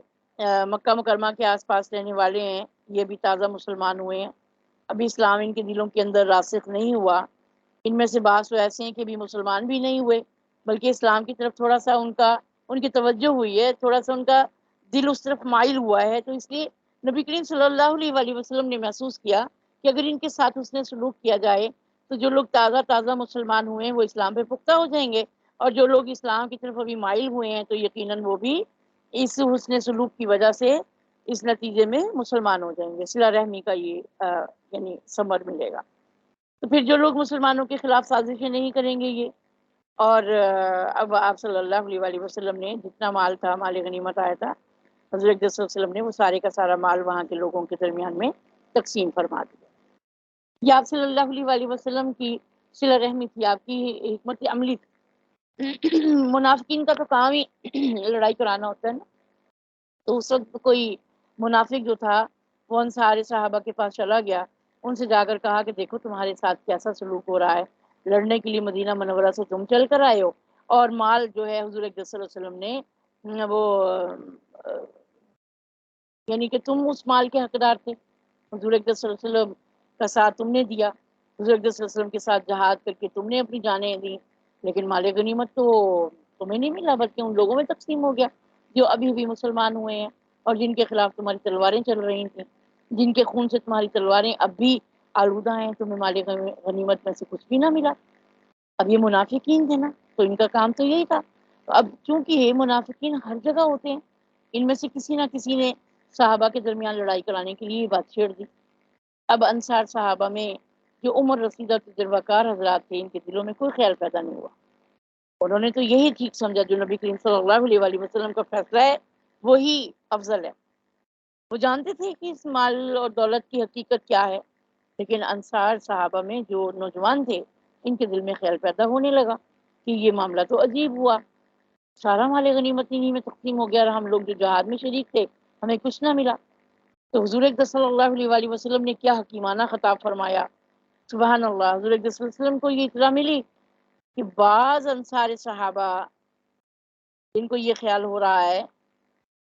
مکہ مکرمہ کے آس پاس رہنے والے ہیں یہ بھی تازہ مسلمان ہوئے ہیں، ابھی اسلام ان کے دلوں کے اندر راسخ نہیں ہوا، ان میں سے بعض تو ایسے ہیں کہ بھی مسلمان بھی نہیں ہوئے بلکہ اسلام کی طرف تھوڑا سا ان کی توجہ ہوئی ہے، تھوڑا سا ان کا دل اس طرف مائل ہوا ہے۔ تو اس لیے نبی کریم صلی اللہ علیہ وآلہ وسلم نے محسوس کیا کہ اگر ان کے ساتھ اس نے سلوک کیا جائے تو جو لوگ تازہ مسلمان ہوئے ہیں وہ اسلام پہ پختہ ہو جائیں گے، اور جو لوگ اسلام کی طرف ابھی مائل ہوئے ہیں تو یقیناً وہ بھی اس حسن سلوک کی وجہ سے اس نتیجے میں مسلمان ہو جائیں گے، صلہ رحمی کا یہ یعنی ثمر ملے گا۔ تو پھر جو لوگ مسلمانوں کے خلاف سازشیں نہیں کریں گے یہ، اور اب آپ صلی اللہ علیہ وآلہ وسلم نے جتنا مال تھا، مال غنیمت آیا تھا، حضرت صلی اللہ علیہ وسلم نے وہ سارے کا سارا مال وہاں کے لوگوں کے درمیان میں تقسیم فرما دیا۔ یہ آپ صلی اللہ علیہ وآلہ وسلم کی صلہ رحمی تھی، آپ کی حکمت عملی تھی۔ منافقین کا تو کام ہی لڑائی کرانا ہوتا ہے نا، تو اس وقت کوئی منافق جو تھا وہ ان سارے صحابہ کے پاس چلا گیا، ان سے جا کر کہا کہ دیکھو تمہارے ساتھ کیسا سلوک ہو رہا ہے، لڑنے کے لیے مدینہ منورہ سے تم چل کر آئے ہو، اور مال جو ہے حضور اکرم صلی اللہ علیہ وسلم نے وہ یعنی کہ تم اس مال کے حقدار تھے، حضور اقدس صلی اللہ علیہ وسلم کا ساتھ تم نے دیا، حضور اقدس صلی اللہ علیہ وسلم کے ساتھ جہاد کر کے تم نے اپنی جانیں دی، لیکن مال غنیمت تو تمہیں نہیں ملا بلکہ ان لوگوں میں تقسیم ہو گیا جو ابھی بھی مسلمان ہوئے ہیں اور جن کے خلاف تمہاری تلواریں چل رہی تھیں، جن کے خون سے تمہاری تلواریں اب بھی آلودہ ہیں، تمہیں مال غنیمت میں سے کچھ بھی نہ ملا۔ اب یہ منافقین تھے نا، تو ان کا کام تو یہی تھا۔ تو اب چونکہ یہ منافقین ہر جگہ ہوتے ہیں، ان میں سے کسی نہ کسی نے صحابہ کے درمیان لڑائی کرانے کے لیے یہ بات چھیڑ دی۔ اب انصار صحابہ میں جو عمر رسیدہ تجربہ کار حضرات تھے، ان کے دلوں میں کوئی خیال پیدا نہیں ہوا، انہوں نے تو یہی ٹھیک سمجھا جو نبی کریم صلی اللہ علیہ وآلہ وسلم کا فیصلہ ہے وہی افضل ہے۔ وہ جانتے تھے کہ اس مال اور دولت کی حقیقت کیا ہے، لیکن انصار صحابہ میں جو نوجوان تھے ان کے دل میں خیال پیدا ہونے لگا کہ یہ معاملہ تو عجیب ہوا، سارا مال غنیمت انہی میں تقسیم ہو گیا اور ہم لوگ جو جہاد میں شریک تھے ہمیں کچھ نہ ملا۔ تو حضور اقدس صلی اللہ علیہ وآلہ وسلم نے کیا حکیمانہ خطاب فرمایا، سبحان اللہ، حضور اقدس صلی اللہ علیہ وسلم کو یہ اطلاع ملی کہ بعض انصار صحابہ جن کو یہ خیال ہو رہا ہے،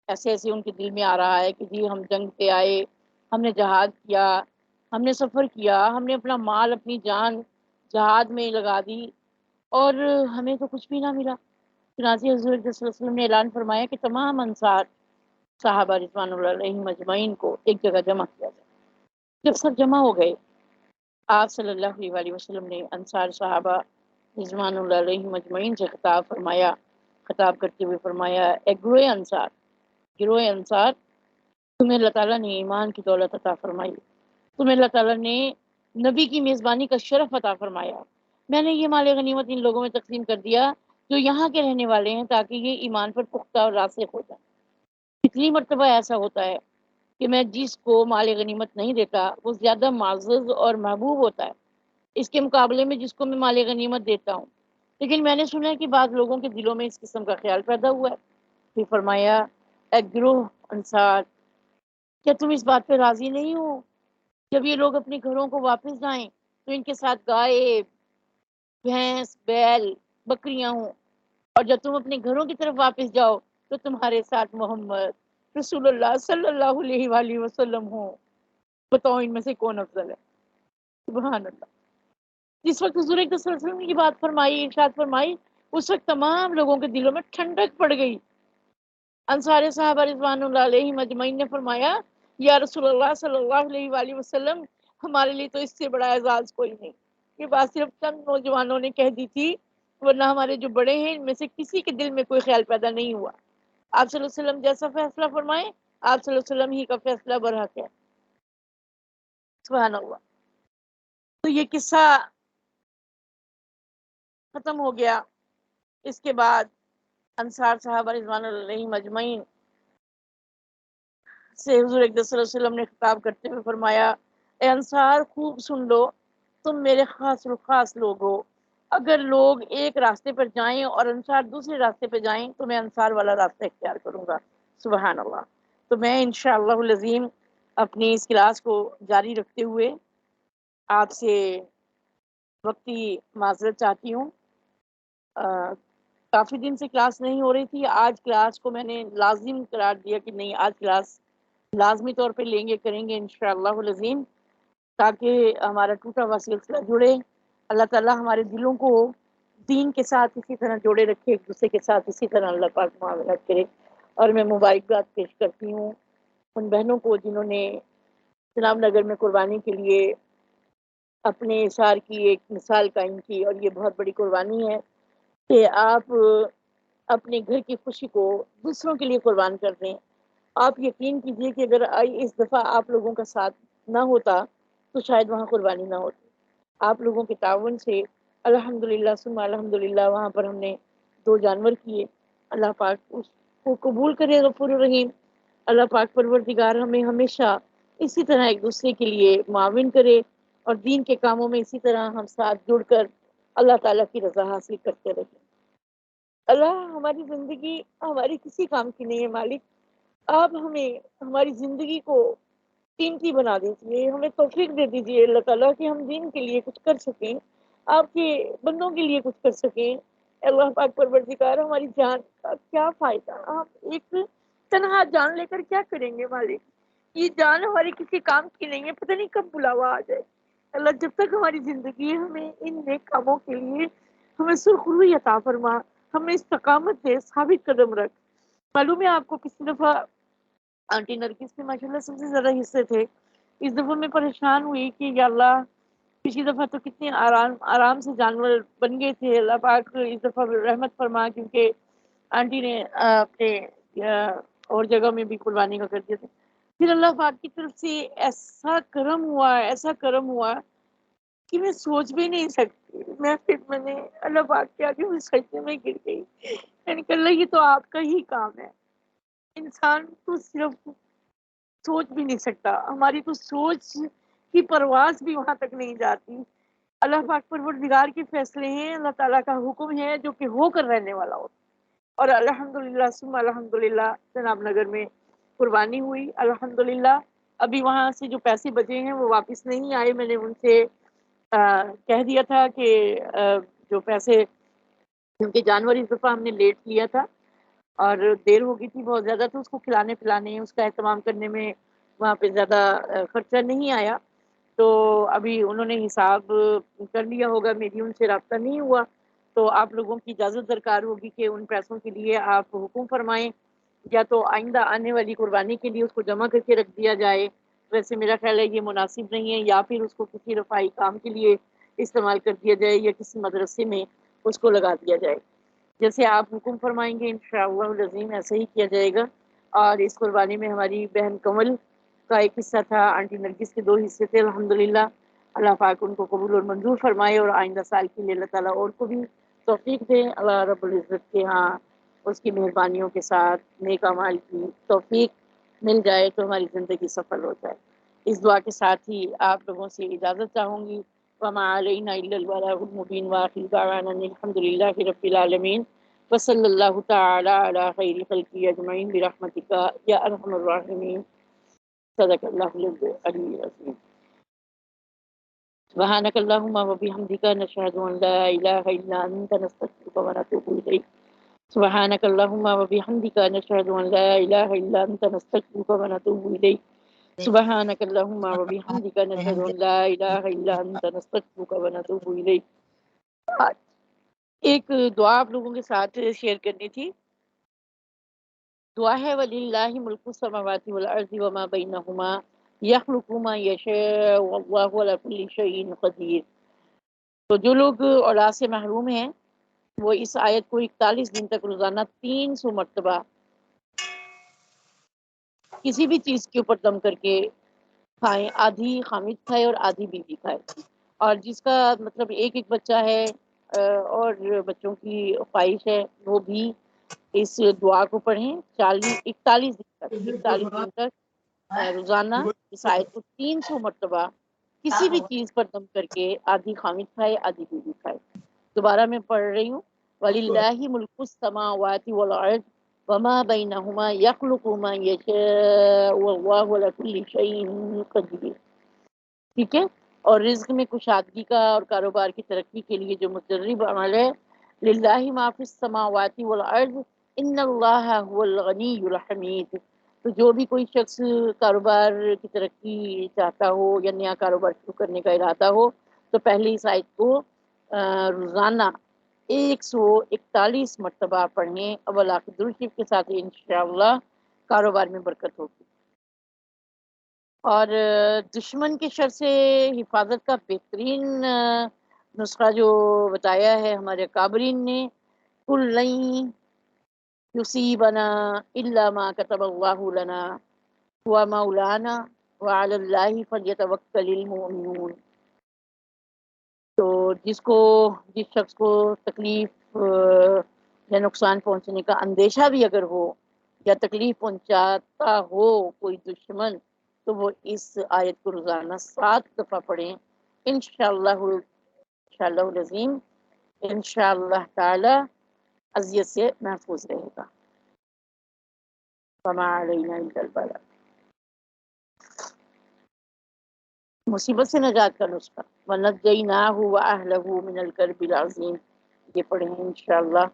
ایسے ایسے ان کے دل میں آ رہا ہے کہ جی ہم جنگ پہ آئے، ہم نے جہاد کیا، ہم نے سفر کیا، ہم نے اپنا مال اپنی جان جہاد میں لگا دی اور ہمیں تو کچھ بھی نہ ملا۔ چنانچہ حضور صلی اللہ علیہ وسلم نے اعلان فرمایا کہ تمام انصار صحابہ رضوان اللہ علیہم اجمعین کو ایک جگہ جمع کیا جائے۔ جب سب جمع ہو گئے، آپ صلی اللہ علیہ وآلہ وسلم نے انصار صحابہ رضوان اللہ علیہم اجمعین سے خطاب فرمایا، خطاب کرتے ہوئے فرمایا، اے گروہ انصار، تمہیں اللہ تعالیٰ نے ایمان کی دولت عطا فرمائی، تمہیں اللہ تعالیٰ نے نبی کی میزبانی کا شرف عطا فرمایا، میں نے یہ مال غنیمت ان لوگوں میں تقسیم کر دیا جو یہاں کے رہنے والے ہیں تاکہ یہ ایمان پر پختہ اور راسخ ہو جائیں۔ کتنی مرتبہ ایسا ہوتا ہے کہ میں جس کو مال غنیمت نہیں دیتا وہ زیادہ معزز اور محبوب ہوتا ہے اس کے مقابلے میں جس کو میں مال غنیمت دیتا ہوں، لیکن میں نے سنا ہے کہ بعض لوگوں کے دلوں میں اس قسم کا خیال پیدا ہوا ہے۔ پھر فرمایا، اے گروہ انصار، کیا تم اس بات پہ راضی نہیں ہو جب یہ لوگ اپنے گھروں کو واپس جائیں تو ان کے ساتھ گائے، بھینس، بیل، بکریاں ہوں، اور جب تم اپنے گھروں کی طرف واپس جاؤ تو تمہارے ساتھ محمد رسول اللہ صلی اللہ علیہ وآلہ وسلم ہوں، بتاؤ ان میں سے کون افضل ہے؟ سبحان اللہ۔ جس وقت حضور صلی اللہ علیہ وسلم نے یہ بات فرمائی، ارشاد فرمائی، اس وقت تمام لوگوں کے دلوں میں ٹھنڈک پڑ گئی۔ انصار صحابہ رضوان اللہ علیہ مجمعین نے فرمایا، یا رسول اللہ صلی اللہ علیہ وآلہ وسلم، ہمارے لیے تو اس سے بڑا اعزاز کوئی نہیں۔ یہ بات صرف چند نوجوانوں نے کہہ دی تھی، ورنہ ہمارے جو بڑے ہیں ان میں سے کسی کے دل میں کوئی خیال پیدا نہیں ہوا۔ آپ صلی اللہ علیہ وسلم جیسا فیصلہ فرمائیں، آپ صلی اللہ علیہ وسلم ہی کا فیصلہ برحق ہے۔ سبحان اللہ۔ تو یہ قصہ ختم ہو گیا۔ اس کے بعد انصار صحابہ رضوان اللہ علیہم اجمعین سے حضور اقدس صلی اللہ علیہ وسلم نے خطاب کرتے ہوئے فرمایا، اے انصار، خوب سن لو، تم میرے خاص لوگ ہو۔ اگر لوگ ایک راستے پر جائیں اور انصار دوسرے راستے پہ جائیں تو میں انصار والا راستہ اختیار کروں گا۔ سبحان اللہ۔ تو میں انشاءاللہ العظیم اپنی اس کلاس کو جاری رکھتے ہوئے آپ سے وقتی معذرت چاہتی ہوں۔ کافی دن سے کلاس نہیں ہو رہی تھی، آج کلاس کو میں نے لازم قرار دیا کہ نہیں، آج کلاس لازمی طور پہ لیں گے، کریں گے انشاءاللہ العظیم، تاکہ ہمارا ٹوٹا ہوا سلسلہ جڑے۔ اللہ تعالیٰ ہمارے دلوں کو دین کے ساتھ اسی طرح جوڑے رکھے، ایک دوسرے کے ساتھ اسی طرح اللہ پاک معاملات کرے۔ اور میں مبارکباد پیش کرتی ہوں ان بہنوں کو جنہوں نے جناب نگر میں قربانی کے لیے اپنے اشار کی ایک مثال قائم کی، اور یہ بہت بڑی قربانی ہے کہ آپ اپنے گھر کی خوشی کو دوسروں کے لیے قربان کر دیں۔ آپ یقین کیجئے کہ اگر اس دفعہ آپ لوگوں کا ساتھ نہ ہوتا تو شاید وہاں قربانی نہ ہوتی۔ آپ لوگوں کے تعاون سے الحمدللہ ثم الحمدللہ وہاں پر ہم نے 2 جانور کیے۔ اللہ پاک اس کو قبول کرے غفور الرحیم۔ اللہ پاک پروردگار ہمیں ہمیشہ اسی طرح ایک دوسرے کے لیے معاون کرے اور دین کے کاموں میں اسی طرح ہم ساتھ جڑ کر اللہ تعالیٰ کی رضا حاصل کرتے رہیں۔ اللہ، ہماری زندگی ہماری کسی کام کی نہیں ہے مالک، آپ ہمیں ہماری زندگی کو قیمتی بنا دیجیے، ہمیں توفیق دے دیجیے اللہ تعالیٰ کہ ہم دین کے لیے کچھ کر سکیں، آپ کے بندوں کے لیے کچھ کر سکیں۔ اللہ پاک پروردگار، ہماری جان کا کیا فائدہ، آپ ایک تنہا جان لے کر کیا کریں گے مالک؟ یہ جان ہماری کسی کام کی نہیں ہے، پتہ نہیں کب بلاوا آ جائے۔ اللہ جب تک ہماری زندگی ہے ہمیں ان نیک کاموں کے لیے ہمیں سرخروئی عطا فرما، ہمیں استقامت دے، ثابت قدم رکھ۔ معلوم ہے آپ کو کسی دفعہ آنٹی نرگس کے ماشاءاللہ سب سے زیادہ حصے تھے، اس دفعہ میں پریشان ہوئی کہ یا اللہ پچھلی دفعہ تو کتنے آرام سے جانور بن گئے تھے، اللہ پاک اس دفعہ رحمت فرما، کیونکہ آنٹی نے اپنے اور جگہ میں بھی قربانی کا کر دیا تھا۔ پھر اللہ پاک کی طرف سے ایسا کرم ہوا، ایسا کرم ہوا کہ میں سوچ بھی نہیں سکتی۔ میں نے اللہ پاک کے آگے میں سجدے میں گر گئی، میں نے کہا اللہ یہ تو آپ کا ہی کام ہے، انسان تو صرف سوچ بھی نہیں سکتا، ہماری تو سوچ کی پرواز بھی وہاں تک نہیں جاتی۔ اللہ پاک پروردگار کے فیصلے ہیں، اللہ تعالیٰ کا حکم ہے جو کہ ہو کر رہنے والا ہوتا۔ اور الحمدللہ ثم الحمدللہ جناب نگر میں قربانی ہوئی الحمدللہ۔ ابھی وہاں سے جو پیسے بچے ہیں وہ واپس نہیں آئے، میں نے ان سے کہہ دیا تھا کہ جو پیسے، کیونکہ جانور اس دفعہ ہم نے لیٹ کیا تھا اور دیر ہو گئی تھی بہت زیادہ، تو اس کو کھلانے پلانے اس کا اہتمام کرنے میں وہاں پہ زیادہ خرچہ نہیں آیا، تو ابھی انہوں نے حساب کر لیا ہوگا، میری ان سے رابطہ نہیں ہوا، تو آپ لوگوں کی اجازت درکار ہوگی کہ ان پیسوں کے لیے آپ حکم فرمائیں، یا تو آئندہ آنے والی قربانی کے لیے اس کو جمع کر کے رکھ دیا جائے، ویسے میرا خیال ہے یہ مناسب نہیں ہے، یا پھر اس کو کسی رفاہی کام کے لیے استعمال کر دیا جائے یا کسی مدرسے میں اس کو لگا دیا جائے۔ جیسے آپ حکم فرمائیں گے انشاءاللہ العظیم ایسا ہی کیا جائے گا۔ اور اس قربانی میں ہماری بہن کمل کا ایک حصہ تھا، آنٹی نرگس کے 2 حصے تھے الحمدللہ۔ اللہ پاک ان کو قبول اور منظور فرمائے اور آئندہ سال کے لیے اللہ تعالیٰ اور کو بھی توفیق دے، اللہ رب العزت کے ہاں اس کی مہربانیوں کے ساتھ نیک اعمال کی توفیق مل جائے تو ہماری زندگی سفل ہو جائے۔ اس دعا کے ساتھ ہی آپ لوگوں سے اجازت چاہوں گی۔ وما علینا الا البلاغ المبین وآخر دعوانا الحمد للہ رب العالمین وصلی اللہ تعالی علی خیر خلقہ اجمعین برحمتک یا ارحم الراحمین۔ صدق اللہ العلی العظیم۔ سبحانک اللہم وبحمدک نشہد ان لا الہ الا انت نستغفرک ونتوب الیک۔ سبحانک اللہم وبحمدک نشہد ان لا الہ الا انت نستغفرک ونتوب الیک۔ سبحانک اللہم وبحمدک نشہد ان لا الہ الا انت نستغفرک ونتوب الیک۔ ایک دعا آپ لوگوں کے ساتھ شیئر کرنی تھی، دعا ہے وَلِلَّهِ مُلْكُ السَّمَاوَاتِ وَالْأَرْضِ وَمَا بَيْنَهُمَا يَخْلُقُ مَا يَشَاءُ وَاللَّهُ عَلَى كُلِّ شَيْءٍ قَدِيرٌ۔ تو جو لوگ اولاد سے محروم ہیں وہ اس آیت کو 41 دن تک روزانہ 300 مرتبہ کسی بھی چیز کے اوپر دم کر کے کھائیں، آدھی خامد کھائے اور آدھی بیوی کھائے، اور جس کا مطلب ایک ایک بچہ ہے اور بچوں کی خواہش ہے وہ بھی اس دعا کو پڑھیں 41 دن تک روزانہ اس آیت کو 300 مرتبہ کسی بھی چیز پر دم کر کے آدھی خامد کھائے آدھی بیوی کھائے۔ دوبارہ میں پڑھ رہی ہوں، وَلِلَّهِ مُلْكُ السَّمَاوَاتِ وَالْأَرْضِ وَمَا بَيْنَهُمَا يَخْلُقُ مَا يَشَاءُ وَاللَّهُ عَلَى كُلِّ شَيْءٍ قَدِيرٌ۔ ٹھیک ہے، اور رزق میں کشادگی کا اور کاروبار کی ترقی کے لیے جو متجرب عمل ہے، للہ ما فی السماوات والارض ان اللہ هو الغنی الحمید۔ تو جو بھی کوئی شخص کاروبار کی ترقی چاہتا ہو یا نیا کاروبار شروع کرنے کا ارادہ ہو تو پہلے اس آیت کو روزانہ 141 مرتبہ پڑھیں، اول آخر درود شریف کے ساتھ انشاءاللہ کاروبار میں برکت ہوگی۔ اور دشمن کے شر سے حفاظت کا بہترین نسخہ جو بتایا ہے ہمارے کابرین نے، قُل لَن یصیبنا الا ما کتب اللہ لنا هو مولانا وعلی اللہ فلیتوکل المؤمنون۔ تو جس شخص کو تکلیف یا نقصان پہنچنے کا اندیشہ بھی اگر ہو یا تکلیف پہنچاتا ہو کوئی دشمن، تو وہ اس آیت کو روزانہ 7 دفعہ پڑھیں، انشاءاللہ العظیم، انشاءاللہ تعالی اذیت سے محفوظ رہے گا۔ فما علینا الا البلاغ۔ مصیبت سے نجات کا نسخہ، وَنَجَّيْنَاهُ وَأَهْلَهُ مِنَ الْكَرْبِ الْعَظِيمِ، یہ پڑھیں انشاءاللہ۔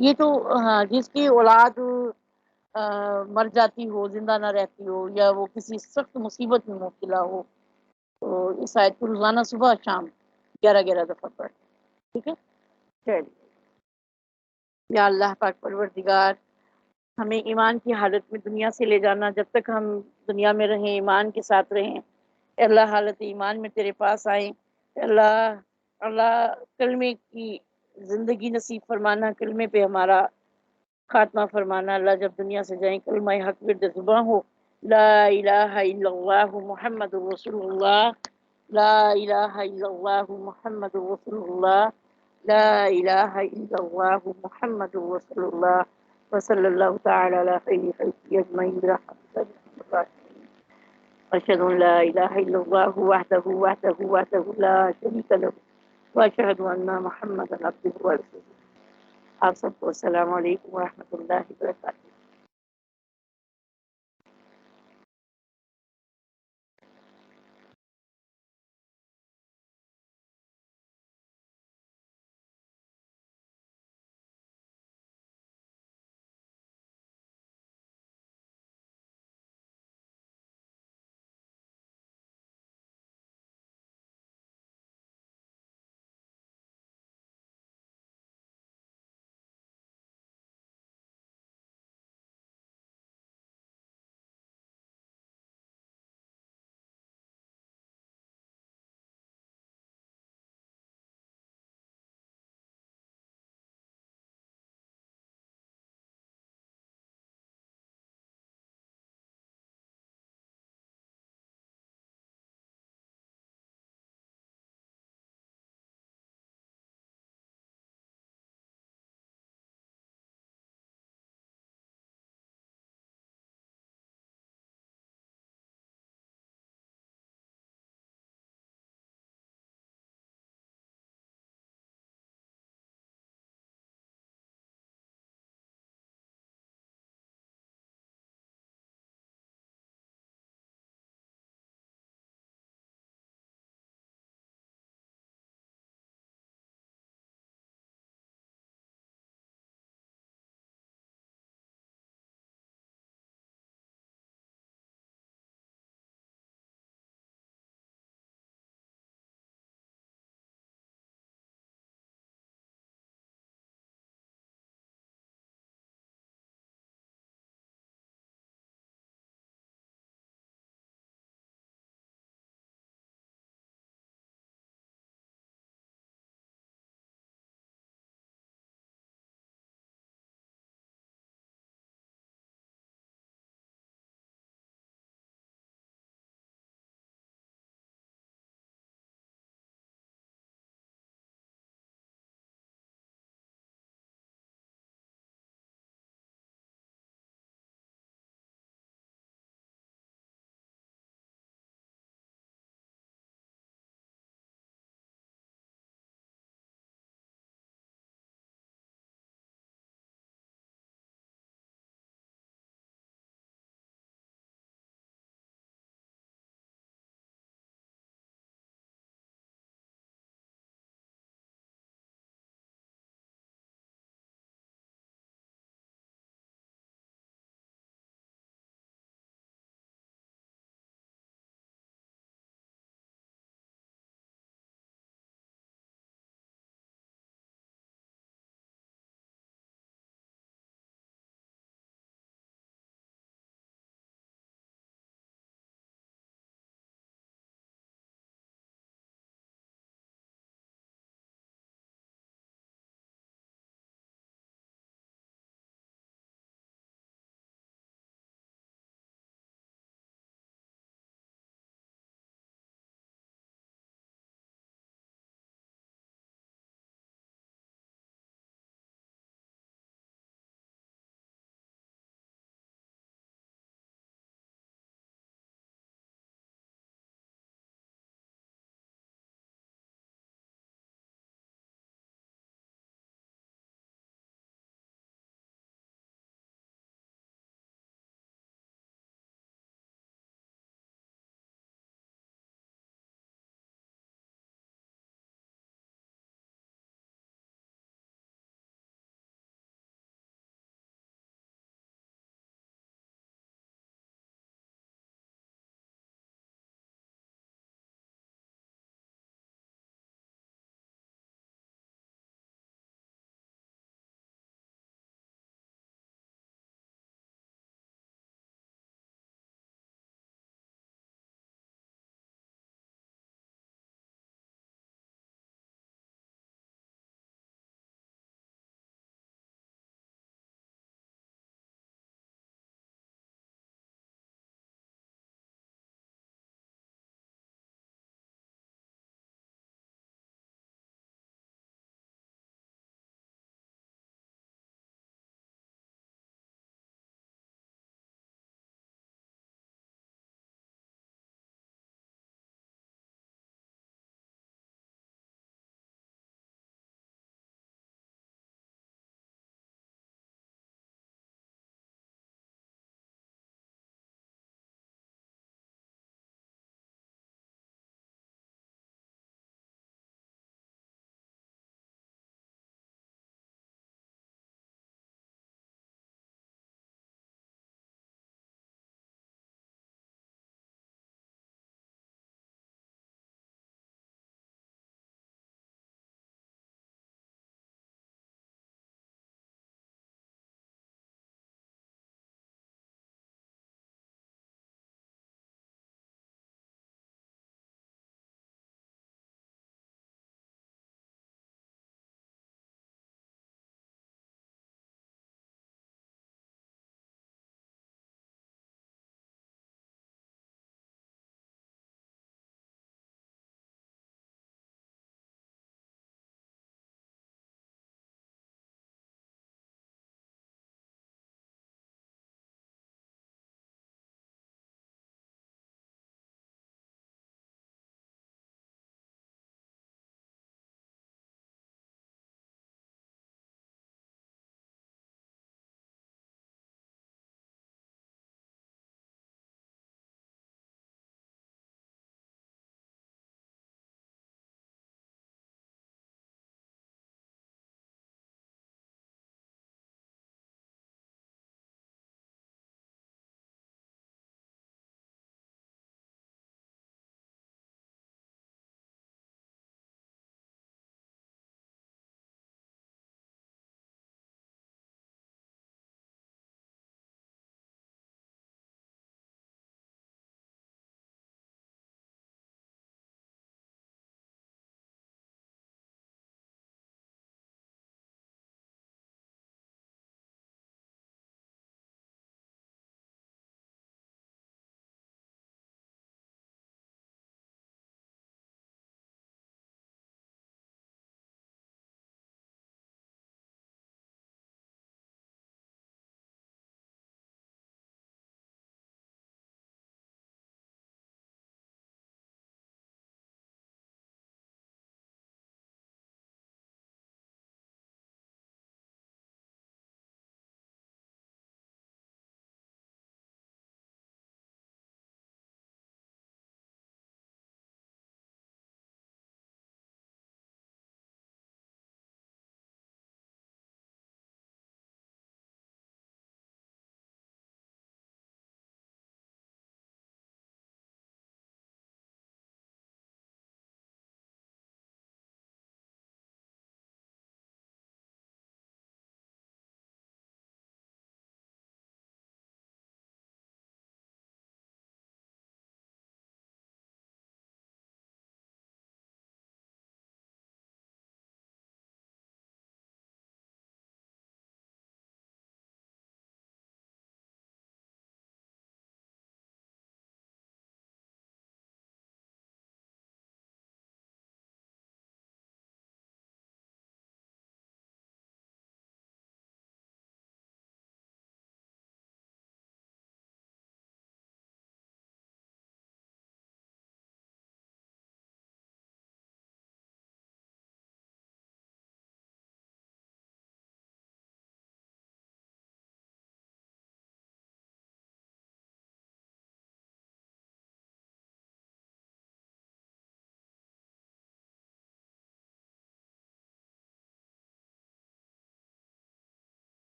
یہ تو ہاں جس کی اولاد مر جاتی ہو، زندہ نہ رہتی ہو، یا وہ کسی سخت مصیبت میں مبتلا ہو، تو اس آیت کو روزانہ صبح شام 11 دفعہ پڑھ. ٹھیک ہے. چلیے. یا اللہ پاک پروردگار، ہمیں ایمان کی حالت میں دنیا سے لے جانا، جب تک ہم دنیا میں رہیں ایمان کے ساتھ رہیں. اے اللہ حالت ایمان میں تیرے پاس آئیں. اے اللہ، اللہ کلمے کی زندگی نصیب فرمانا، کلمے پہ ہمارا خاتمہ فرمانا. اللہ جب دنیا سے جائیں کلمہ حق ورد زباں ہو، لا الہ الا اللہ محمد رسول اللہ، لا الہ الا اللہ محمد رسول اللہ، لا الہ الا اللہ محمد رسول اللہ. وصلی اللہ تعالی علی خیر خلقہ اجمعین برحمتہ. اشهد ان لا اله الا الله وحده لا شريك له واشهد ان محمدا عبده ورسوله. آپ سب کو السلام علیکم ورحمۃ اللہ وبرکاتہ.